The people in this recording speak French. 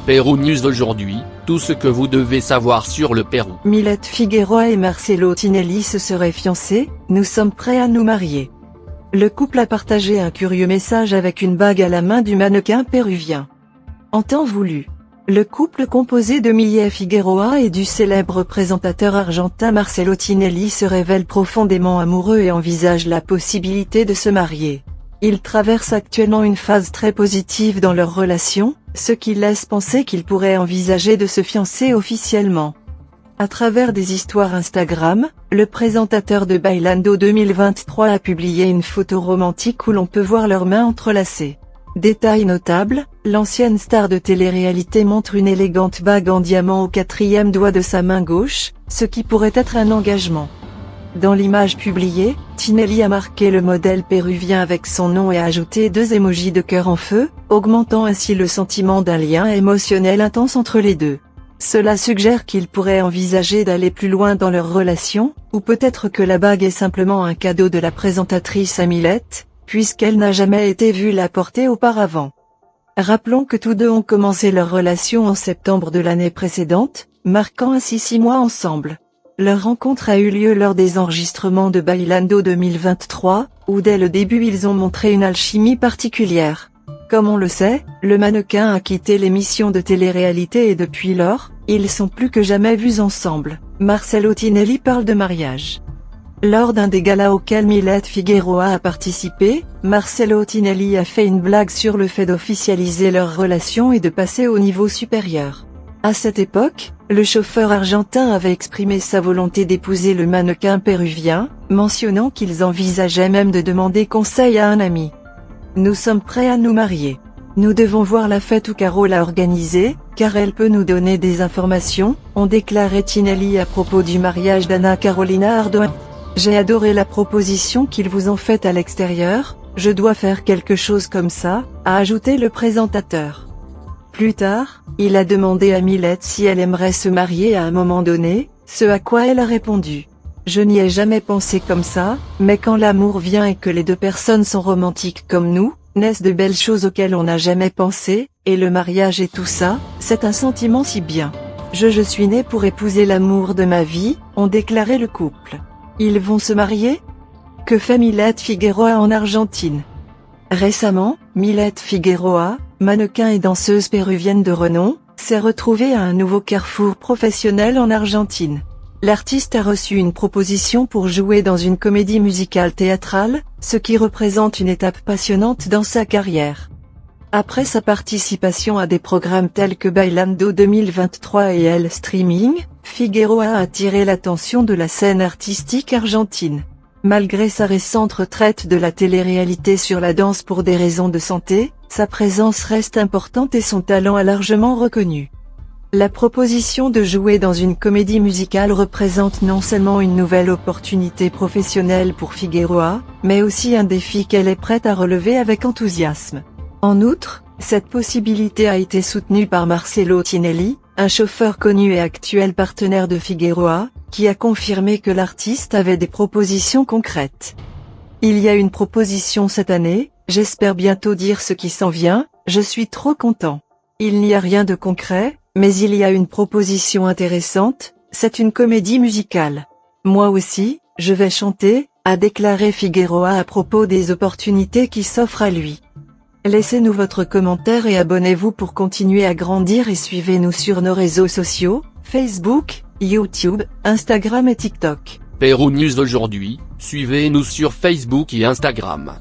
Pérou News aujourd'hui, tout ce que vous devez savoir sur le Pérou. Mylène Figueroa et Marcelo Tinelli se seraient fiancés, nous sommes prêts à nous marier. Le couple a partagé un curieux message avec une bague à la main du mannequin péruvien. En temps voulu, le couple composé de Mylène Figueroa et du célèbre présentateur argentin Marcelo Tinelli se révèle profondément amoureux et envisage la possibilité de se marier. Ils traversent actuellement une phase très positive dans leur relation, ce qui laisse penser qu'ils pourraient envisager de se fiancer officiellement. À travers des histoires Instagram, le présentateur de Bailando 2023 a publié une photo romantique où l'on peut voir leurs mains entrelacées. Détail notable, l'ancienne star de télé-réalité montre une élégante bague en diamant au 4e doigt de sa main gauche, ce qui pourrait être un engagement. Dans l'image publiée, Tinelli a marqué le modèle péruvien avec son nom et a ajouté 2 émojis de cœur en feu, augmentant ainsi le sentiment d'un lien émotionnel intense entre les deux. Cela suggère qu'ils pourraient envisager d'aller plus loin dans leur relation, ou peut-être que la bague est simplement un cadeau de la présentatrice à Mylène, puisqu'elle n'a jamais été vue la porter auparavant. Rappelons que tous deux ont commencé leur relation en septembre de l'année précédente, marquant ainsi 6 mois ensemble. Leur rencontre a eu lieu lors des enregistrements de Bailando 2023, où dès le début ils ont montré une alchimie particulière. Comme on le sait, le mannequin a quitté l'émission de télé-réalité et depuis lors, ils sont plus que jamais vus ensemble. Marcelo Tinelli parle de mariage. Lors d'un des galas auxquels Mylène Figueroa a participé, Marcelo Tinelli a fait une blague sur le fait d'officialiser leur relation et de passer au niveau supérieur. À cette époque, le chauffeur argentin avait exprimé sa volonté d'épouser le mannequin péruvien, mentionnant qu'ils envisageaient même de demander conseil à un ami. Nous sommes prêts à nous marier. Nous devons voir la fête où Carole a organisé, car elle peut nous donner des informations, ont déclaré Tinelli à propos du mariage d'Anna Carolina Ardoin. J'ai adoré la proposition qu'ils vous ont faite à l'extérieur, je dois faire quelque chose comme ça, a ajouté le présentateur. Plus tard, il a demandé à Mylène si elle aimerait se marier à un moment donné, ce à quoi elle a répondu. Je n'y ai jamais pensé comme ça, mais quand l'amour vient et que les deux personnes sont romantiques comme nous, naissent de belles choses auxquelles on n'a jamais pensé, et le mariage et tout ça, c'est un sentiment si bien. Je suis né pour épouser l'amour de ma vie, ont déclaré le couple. Ils vont se marier? Que fait Mylène Figueroa en Argentine? Récemment, Mylène Figueroa, mannequin et danseuse péruvienne de renom, s'est retrouvée à un nouveau carrefour professionnel en Argentine. L'artiste a reçu une proposition pour jouer dans une comédie musicale théâtrale, ce qui représente une étape passionnante dans sa carrière. Après sa participation à des programmes tels que Bailando 2023 et El Streaming, Figueroa a attiré l'attention de la scène artistique argentine. Malgré sa récente retraite de la télé-réalité sur la danse pour des raisons de santé, sa présence reste importante et son talent est largement reconnu. La proposition de jouer dans une comédie musicale représente non seulement une nouvelle opportunité professionnelle pour Figueroa, mais aussi un défi qu'elle est prête à relever avec enthousiasme. En outre, cette possibilité a été soutenue par Marcelo Tinelli, un chauffeur connu et actuel partenaire de Figueroa, qui a confirmé que l'artiste avait des propositions concrètes. Il y a une proposition cette année, j'espère bientôt dire ce qui s'en vient, je suis trop content. Il n'y a rien de concret, mais il y a une proposition intéressante, c'est une comédie musicale. Moi aussi, je vais chanter, a déclaré Figueroa à propos des opportunités qui s'offrent à lui. Laissez-nous votre commentaire et abonnez-vous pour continuer à grandir et suivez-nous sur nos réseaux sociaux, Facebook, YouTube, Instagram et TikTok. Pérou News aujourd'hui, suivez-nous sur Facebook et Instagram.